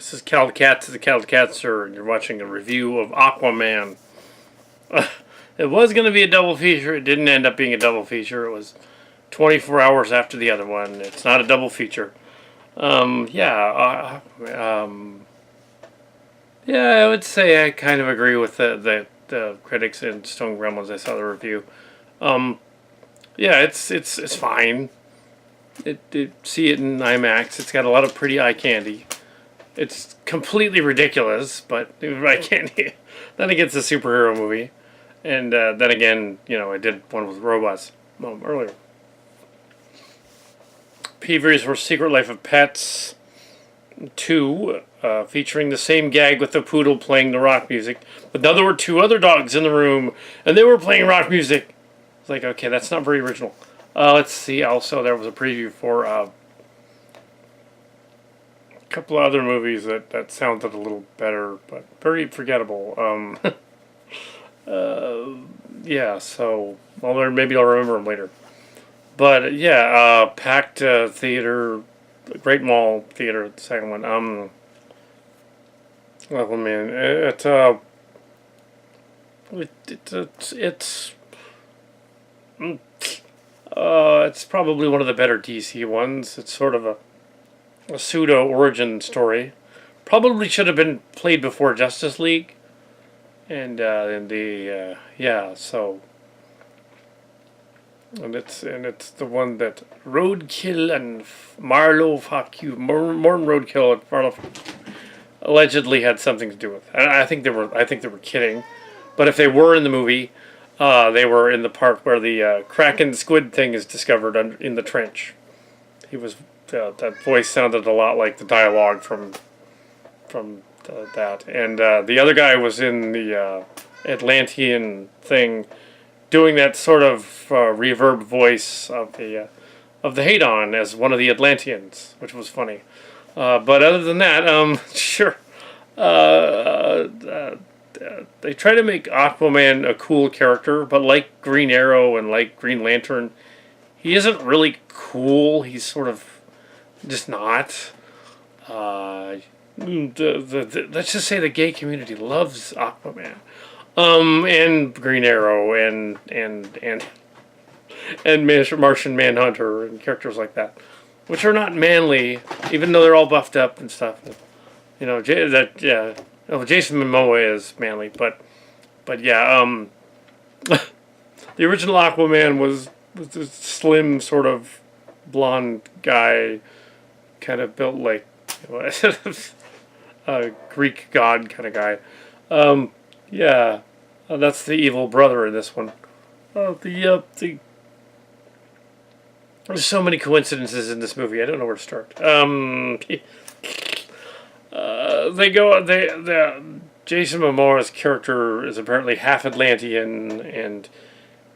This is Kal Kat to the Kal Katser, and you're watching a review of Aquaman. It was going to be a double feature. It didn't end up being a double feature. It was 24 hours after the other one. It's not a double feature. Yeah, I would say I kind of agree with the critics in Stone Gremlins. I saw the review. Yeah, it's fine. See it in IMAX. It's got a lot of pretty eye candy. It's completely ridiculous, but eye candy. Then it gets a superhero movie, and then again, I did one with robots earlier. Peavy's for Secret Life of Pets 2, featuring the same gag with the poodle playing the rock music, but now there were two other dogs in the room, and they were playing rock music. It's like, okay, that's not very original. Let's see. Also, there was a preview for a couple of other movies that sounded a little better, but very forgettable. Yeah, so, well, maybe I'll remember them later. But, yeah, packed theater, Great Mall Theater, the second one. Oh, man, it's probably one of the better DC ones. It's sort of a pseudo origin story. Probably should have been played before Justice League, and so. And it's the one that Roadkill and Marlowe Morton Roadkill and Marlowe allegedly had something to do with. I think they were kidding, but if they were in the movie, they were in the part where the Kraken squid thing is discovered in the trench. He was that voice sounded a lot like the dialogue from that, and the other guy was in the Atlantean thing, doing that sort of reverb voice of the Hadon as one of the Atlanteans, which was funny. But other than that, sure. They try to make Aquaman a cool character, but like Green Arrow and like Green Lantern, he isn't really cool. He's sort of just not. Let's just say the gay community loves Aquaman. And Green Arrow and Martian Manhunter and characters like that, which are not manly, even though they're all buffed up and stuff. Jason Momoa is manly, but yeah, the original Aquaman was this slim sort of blonde guy, kind of built like a Greek god kind of guy. Yeah, that's the evil brother in this one. There's so many coincidences in this movie. I don't know where to start. Jason Momoa's character is apparently half Atlantean, and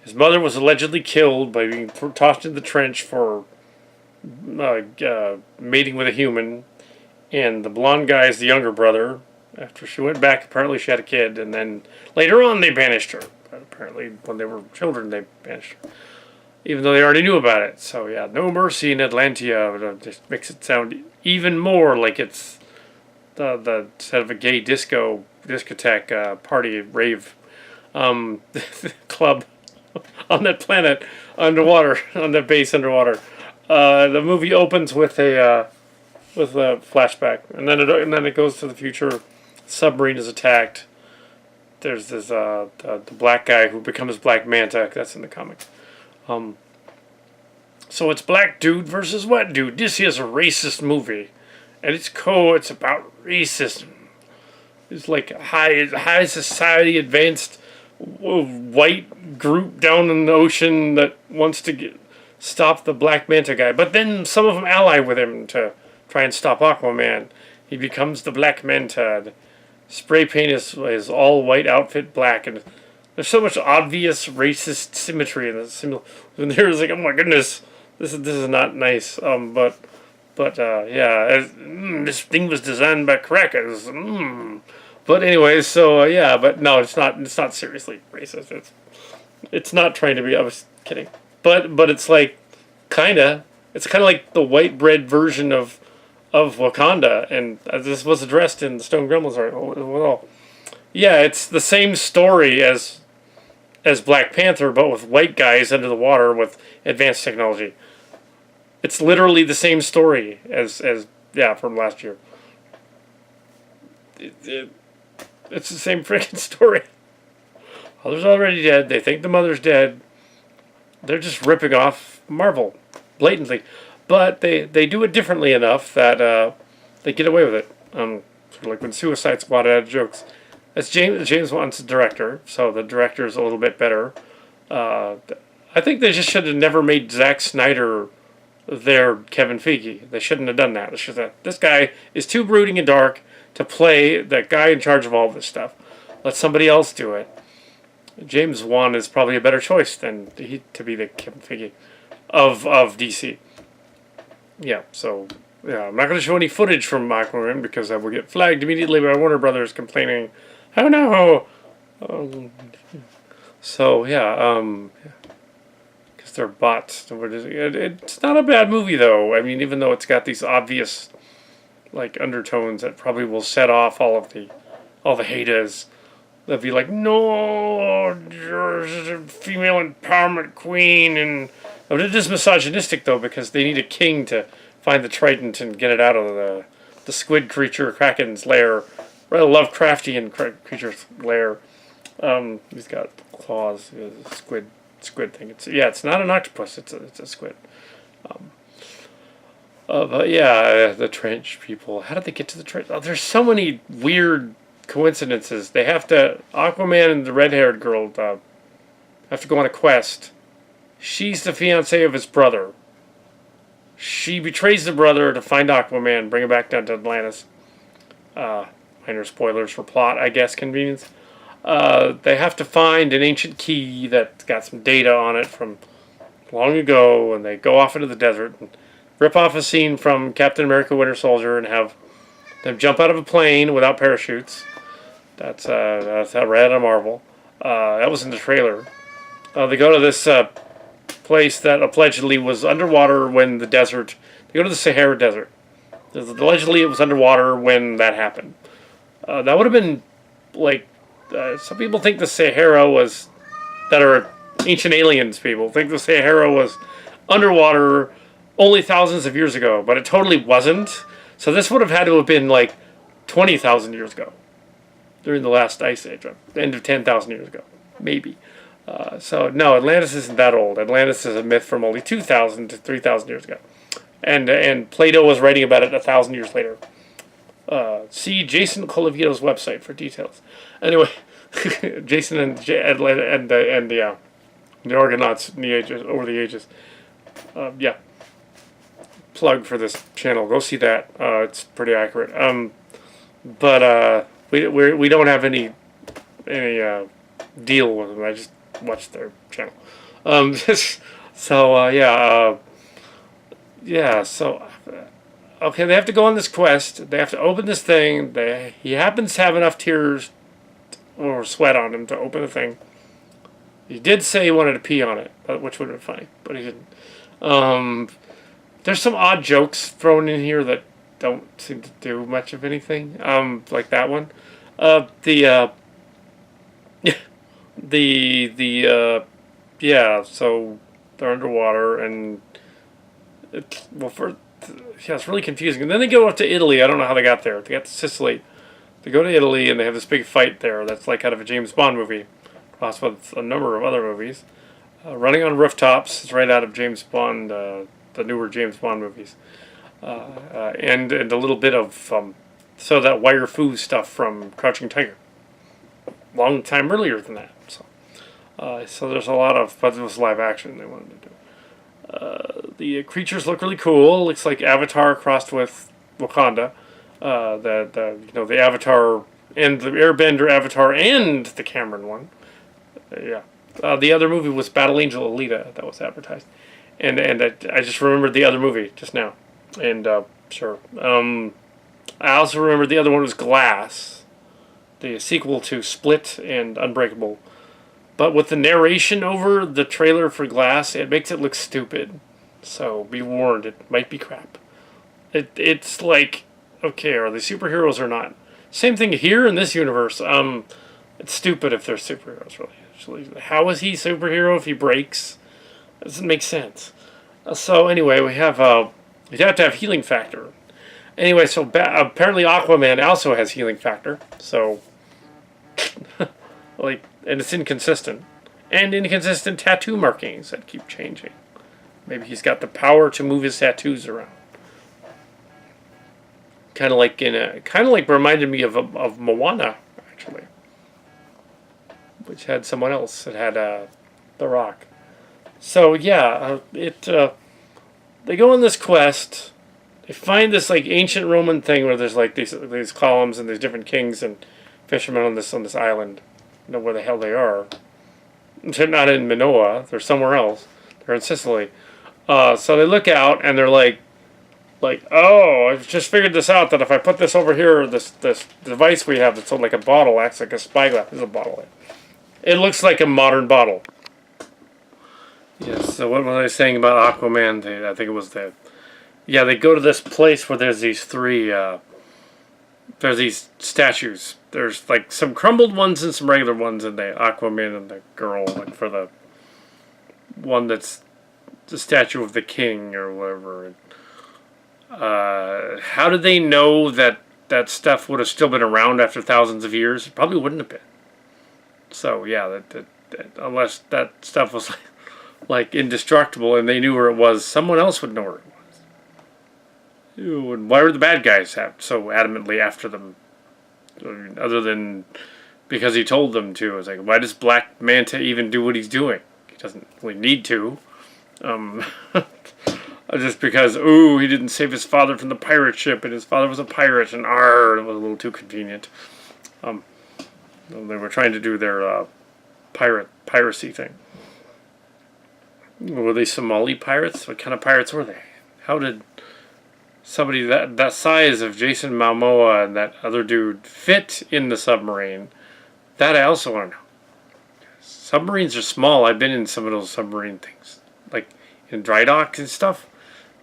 his mother was allegedly killed by being tossed in the trench for mating with a human, and the blonde guy is the younger brother. After she went back, apparently she had a kid, and then later on they banished her. But apparently when they were children they banished her, even though they already knew about it. So yeah, no mercy in Atlantia. It just makes it sound even more like it's the set of a gay discotheque party rave club on that planet underwater, on that base underwater. The movie opens with a flashback, and then it goes to the future. Submarine is attacked. There's this the black guy who becomes Black Manta. That's in the comic. So it's black dude versus white dude. This is a racist movie, and it's about racism. It's like high society, advanced white group down in the ocean that wants to stop the Black Manta guy, but then some of them ally with him to try and stop Aquaman. He becomes the Black Manta. Spray paint is all white outfit black, and there's so much obvious racist symmetry in this. And there's like, oh my goodness, this is not nice. But this thing was designed by crackers. But anyway, so but no, it's not seriously racist. It's not trying to be. I was kidding, but it's like it's kind of like the white bread version of of Wakanda, and this was addressed in the Stone Gremlins article. Well, yeah, it's the same story as Black Panther, but with white guys under the water with advanced technology. It's literally the same story as yeah, from last year. It's the same freaking story. Mother's already dead. They think the mother's dead. They're just ripping off Marvel blatantly, but they do it differently enough that they get away with it. Sort of like when Suicide Squad had jokes. That's James Wan's the director, so the director is a little bit better. I think they just should have never made Zack Snyder their Kevin Feige. They shouldn't have done that. It's just that this guy is too brooding and dark to play that guy in charge of all this stuff. Let somebody else do it. James Wan is probably a better choice than he to be the Kevin Feige of DC. Yeah, so yeah, I'm not going to show any footage from Aquaman because I will get flagged immediately by Warner Brothers complaining, "Oh no!" So yeah, because they're bots. It's not a bad movie though. I mean, even though it's got these obvious like undertones that probably will set off all the haters. They'll be like, no, there's a female empowerment queen, and it is misogynistic though because they need a king to find the trident and get it out of the squid creature Kraken's lair, rather Lovecraftian creature's lair. He's got claws, squid thing. It's not an octopus. It's a squid. But yeah, the trench people. How did they get to the trench? Oh, there's so many weird coincidences. They have to. Aquaman and the red-haired girl have to go on a quest. She's the fiancée of his brother. She betrays the brother to find Aquaman, bring him back down to Atlantis. Minor spoilers for plot, I guess, convenience. They have to find an ancient key that's got some data on it from long ago, and they go off into the desert and rip off a scene from Captain America Winter Soldier and have them jump out of a plane without parachutes. That's how read on Marvel. That was in the trailer. They go to this place that allegedly was underwater when the desert. They go to the Sahara Desert. Allegedly, it was underwater when that happened. That would have been like some people think the Sahara was that are ancient aliens. People think the Sahara was underwater only thousands of years ago, but it totally wasn't. So this would have had to have been like 20,000 years ago, during the last ice age, the end of 10,000 years ago, maybe. So no, Atlantis isn't that old. Atlantis is a myth from only 2,000 to 3,000 years ago, and Plato was writing about it 1,000 years later. See Jason Colavito's website for details. Anyway, Jason and the Argonauts in the ages over the ages. Yeah. Plug for this channel. Go see that. It's pretty accurate. But we don't have any deal with them. I just watched their channel. So yeah. So okay, they have to go on this quest. They have to open this thing. He happens to have enough tears or sweat on him to open the thing. He did say he wanted to pee on it, which would have been funny, but he didn't. There's some odd jokes thrown in here that don't seem to do much of anything. Like that one. So they're underwater and it's really confusing. And then they go up to Italy. I don't know how they got there. They got to Sicily. They go to Italy and they have this big fight there. That's like out of a James Bond movie, crossed with a number of other movies. Running on rooftops is right out of James Bond. The newer James Bond movies, and a little bit of that wire fu stuff from Crouching Tiger, long time earlier than that. So there's a lot of, but it was live action they wanted to do. The creatures look really cool. Looks like Avatar crossed with Wakanda. The Avatar and the Airbender Avatar and the Cameron one. Yeah. The other movie was Battle Angel Alita that was advertised. And I just remembered the other movie just now. And, sure. I also remembered the other one was Glass. The sequel to Split and Unbreakable. But with the narration over the trailer for Glass, it makes it look stupid. So be warned, it might be crap. It's like, okay, are they superheroes or not? Same thing here in this universe. It's stupid if they're superheroes, really. Actually, how is he superhero if he breaks? It doesn't make sense. So anyway, we have you have to have healing factor. Anyway, so apparently Aquaman also has healing factor. So like, and it's inconsistent, and inconsistent tattoo markings that keep changing. Maybe he's got the power to move his tattoos around. Kind of like reminded me of Moana, actually, which had someone else that had the Rock. So yeah, they go on this quest. They find this like ancient Roman thing where there's like these columns and there's different kings and fishermen on this island. You know where the hell they are. They're not in Minoa. They're somewhere else. They're in Sicily. So they look out and they're like, oh, I've just figured this out, that if I put this over here, this device we have that's like a bottle, acts like a spyglass. There's a bottle. It looks like a modern bottle. Yes, so what was I saying about Aquaman? I think it was yeah, they go to this place where there's these there's these statues. There's like some crumbled ones and some regular ones, and the Aquaman and the girl, like for the one that's the statue of the king or whatever. How did they know that stuff would have still been around after thousands of years? It probably wouldn't have been. So yeah, that unless that stuff was like indestructible and they knew where it was, someone else would know where it was. Ew, and why were the bad guys so adamantly after them? Other than because he told them to. It's like, why does Black Manta even do what he's doing? He doesn't really need to. Just because, he didn't save his father from the pirate ship, and his father was a pirate, and it was a little too convenient. They were trying to do their piracy thing. Were they Somali pirates? What kind of pirates were they? How did somebody that size of Jason Momoa and that other dude fit in the submarine? That I also want to know. Submarines are small. I've been in some of those submarine things, like in dry docks and stuff,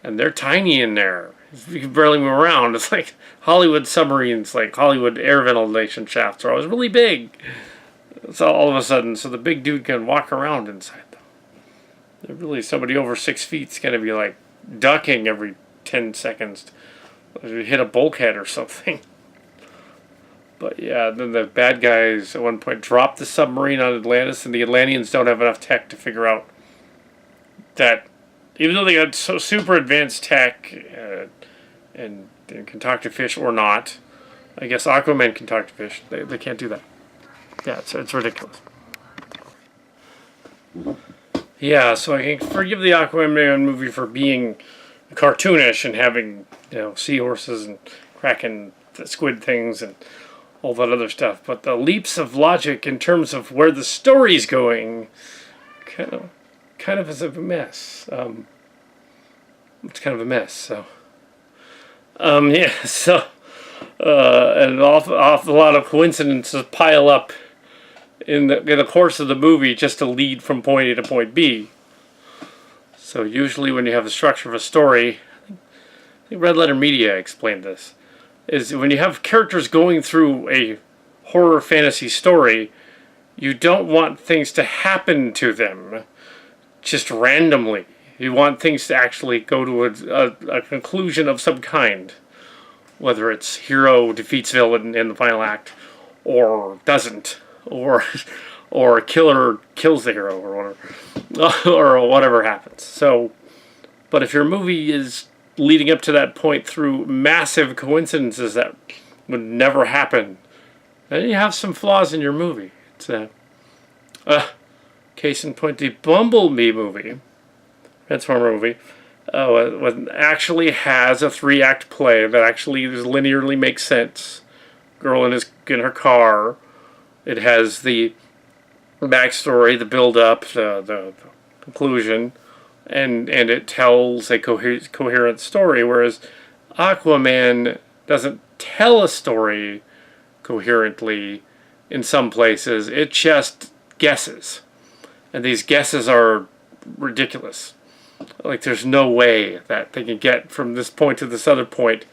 and they're tiny in there. You can barely move around. It's like Hollywood submarines, like Hollywood air ventilation shafts are always really big. So all of a sudden, so the big dude can walk around inside them. They're really, somebody over 6 feet is going to be like ducking every 10 seconds to hit a bulkhead or something. But yeah, then the bad guys at one point drop the submarine on Atlantis, and the Atlanteans don't have enough tech to figure out that even though they got so super advanced tech and can talk to fish or not, I guess Aquaman can talk to fish. They can't do that. Yeah, it's ridiculous. Yeah, so I can forgive the Aquaman movie for being cartoonish and having seahorses and cracking squid things and all that other stuff, but the leaps of logic in terms of where the story's going kind of is a mess. It's kind of a mess. So yeah, so an awful lot of coincidences pile up in the course of the movie just to lead from point A to point B. So usually when you have the structure of a story, I think Red Letter Media explained this, is when you have characters going through a horror fantasy story, you don't want things to happen to them just randomly. You want things to actually go to a conclusion of some kind. Whether it's hero defeats villain in the final act, or doesn't, or killer kills the hero, or whatever, or whatever happens. So, but if your movie is leading up to that point through massive coincidences that would never happen, then you have some flaws in your movie. It's case in point, the Bumblebee movie, Transformer movie, actually has a 3-act play that actually linearly makes sense. Girl in her car. It has the backstory, the build-up, the conclusion, and it tells a coherent story, whereas Aquaman doesn't tell a story coherently in some places. It just guesses. And these guesses are ridiculous. Like, there's no way that they can get from this point to this other point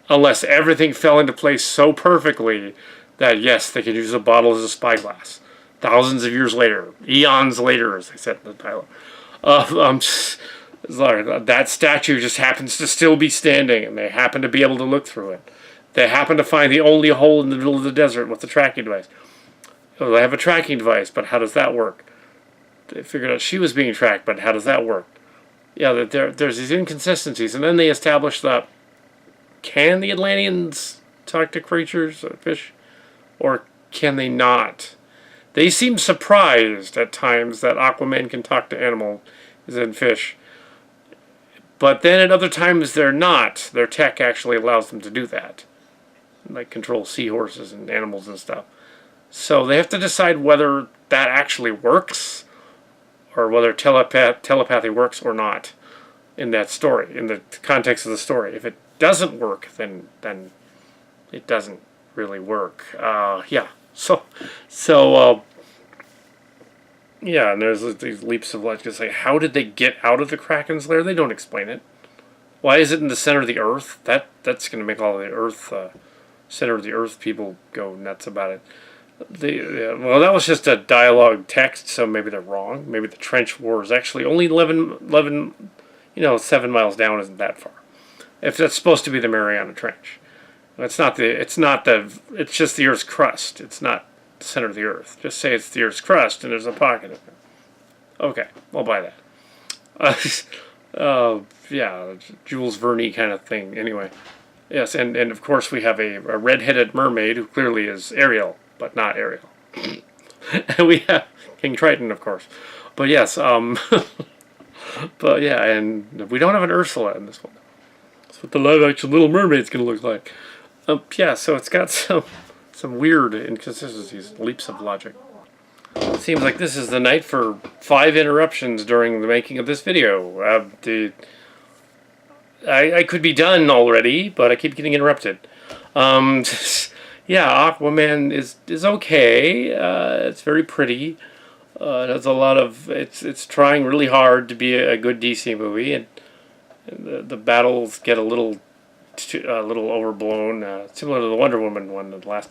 unless everything fell into place so perfectly that, yes, they could use a bottle as a spyglass. Thousands of years later, eons later, as they said in the title. That statue just happens to still be standing, and they happen to be able to look through it. They happen to find the only hole in the middle of the desert with the tracking device. Oh, they have a tracking device, but how does that work? They figured out she was being tracked, but how does that work? Yeah, there's these inconsistencies, and then they establish that can the Atlanteans talk to creatures, or fish, or can they not? They seem surprised at times that Aquaman can talk to animals and fish, but then at other times they're not. Their tech actually allows them to do that, like control seahorses and animals and stuff. So they have to decide whether that actually works, or whether telepathy works or not in that story, in the context of the story. If it doesn't work, then it doesn't really work. Yeah. Yeah, and there's these leaps of logic. It's like, how did they get out of the Kraken's lair? They don't explain it. Why is it in the center of the Earth? That's going to make all the Earth, center of the Earth people go nuts about it. Well, that was just a dialogue text, so maybe they're wrong. Maybe the trench war is actually only 11 7 miles down isn't that far. If that's supposed to be the Mariana Trench. It's just the Earth's crust. It's not the center of the Earth. Just say it's the Earth's crust and there's a pocket of it. Okay, I'll buy that. Yeah, Jules Verne kind of thing. Anyway, yes, and of course we have a red-headed mermaid who clearly is Ariel, but not Ariel. And we have King Triton, of course. But yes, but yeah, and we don't have an Ursula in this one. That's what the live-action Little Mermaid's going to look like. Yeah, so it's got some weird inconsistencies, leaps of logic. It seems like this is the night for 5 interruptions during the making of this video. I could be done already, but I keep getting interrupted. Yeah, Aquaman is okay. It's very pretty. It has a lot of... It's trying really hard to be a good DC movie, and the battles get a little overblown, similar to the Wonder Woman one. The last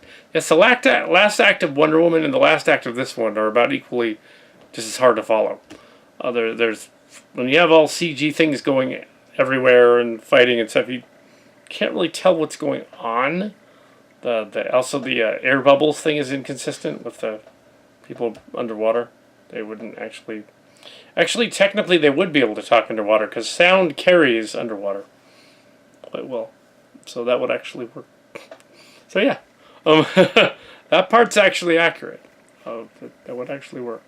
act of Wonder Woman and the last act of this one are about equally just as hard to follow. There's when you have all CG things going everywhere and fighting and stuff, you can't really tell what's going on. Also the air bubbles thing is inconsistent with the people underwater. They wouldn't actually technically they would be able to talk underwater because sound carries underwater quite well, so that would actually work. So yeah, that part's actually accurate. That would actually work.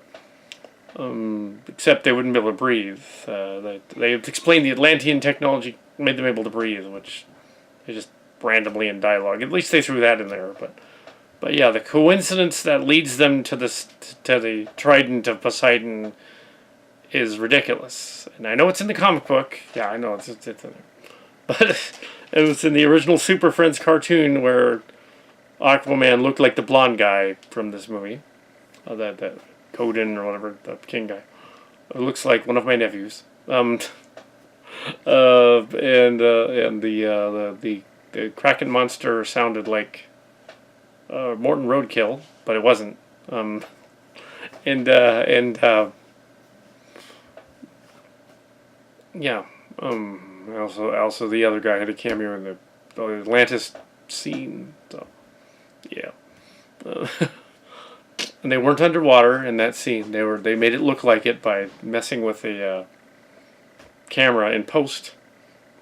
Except they wouldn't be able to breathe. They explained the Atlantean technology made them able to breathe, which they just randomly in dialogue. At least they threw that in there. But yeah, the coincidence that leads them to the Trident of Poseidon is ridiculous. And I know it's in the comic book. Yeah, I know it's in there. But it was in the original Super Friends cartoon where Aquaman looked like the blonde guy from this movie. That Odin or whatever, the king guy. It looks like one of my nephews. And the Kraken monster sounded like Morton Roadkill, but it wasn't. Yeah. Also the other guy had a cameo in the Atlantis scene. So yeah. And they weren't underwater in that scene. They made it look like it by messing with the camera in post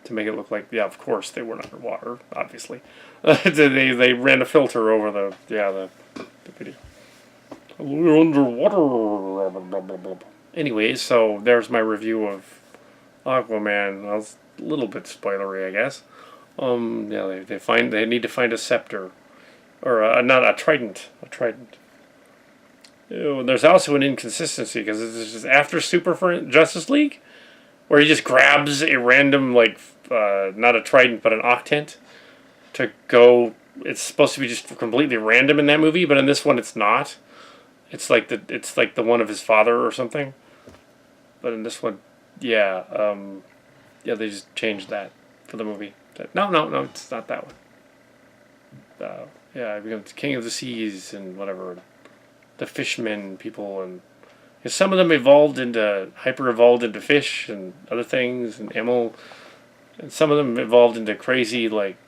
to make it look like, yeah, of course they weren't underwater, obviously. They ran a filter over the video. We're underwater. Anyway, so there's my review of Aquaman. Well, it's a little bit spoilery, I guess. Yeah, they need to find a scepter, or not a trident. A trident. There's also an inconsistency because it's just after Justice League, where he just grabs a random not a trident but an octant to go. It's supposed to be just completely random in that movie, but in this one it's not. It's like the one of his father or something. But in this one, yeah, yeah, they just changed that for the movie. No, it's not that one. Yeah, it becomes King of the Seas and whatever, the fishmen people, and some of them hyper evolved into fish and other things and animal, and some of them evolved into crazy like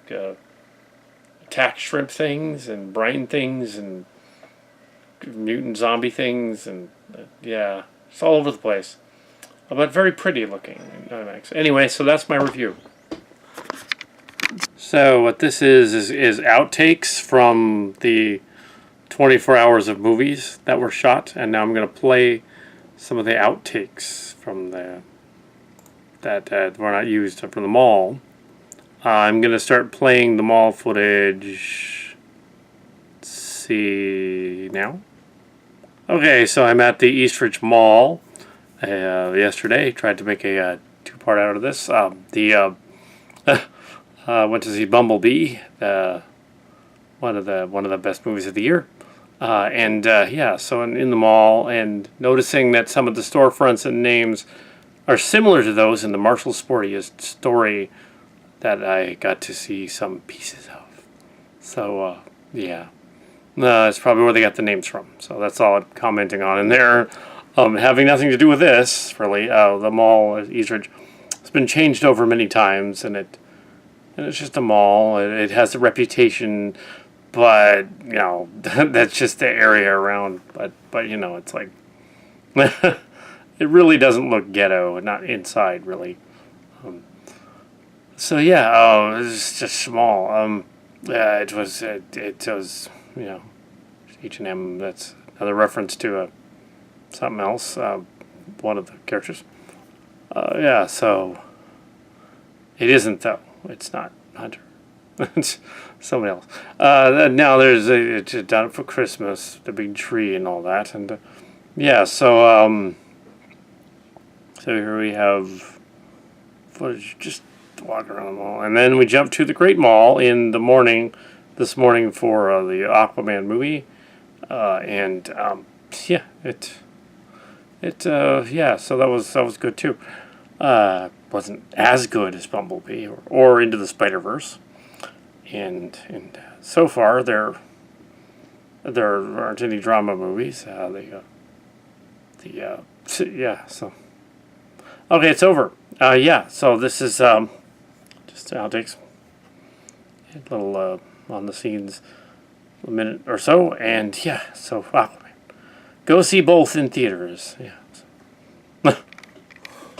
attack shrimp things and brine things and mutant zombie things and yeah, it's all over the place, but very pretty looking in IMAX. Anyway, so that's my review. So what this is outtakes from the 24 hours of movies that were shot, and now I'm going to play some of the outtakes from that were not used from the mall. I'm going to start playing the mall footage. Let's see now. Okay, so I'm at the Eastridge Mall yesterday. Tried to make a two-part out of this. Went to see Bumblebee, one of the best movies of the year. Yeah, so in the mall, and noticing that some of the storefronts and names are similar to those in the Marshall Sportiest story that I got to see some pieces of. So, yeah. That's probably where they got the names from. So that's all I'm commenting on in there. Having nothing to do with this, really. The mall at Eastridge has been changed over many times, and it's just a mall. It has a reputation, but that's just the area around. But it's like it really doesn't look ghetto, not inside really. So yeah, it's just small. Yeah, it was H&M. That's another reference to something else. One of the characters. Yeah, so it isn't though. It's not Hunter. It's somebody else. Now it's done for Christmas, the big tree and all that, and yeah. So here we have footage just walking around the mall, and then we jump to the Great Mall in the morning, this morning for the Aquaman movie, and yeah, yeah. So that was good too. Wasn't as good as Bumblebee or Into the Spider-Verse, and so far there aren't any drama movies. Yeah. So okay, it's over. Yeah. So this is just outtakes, a little on the scenes, a minute or so, and yeah. So Aquaman, go see both in theaters. Yeah.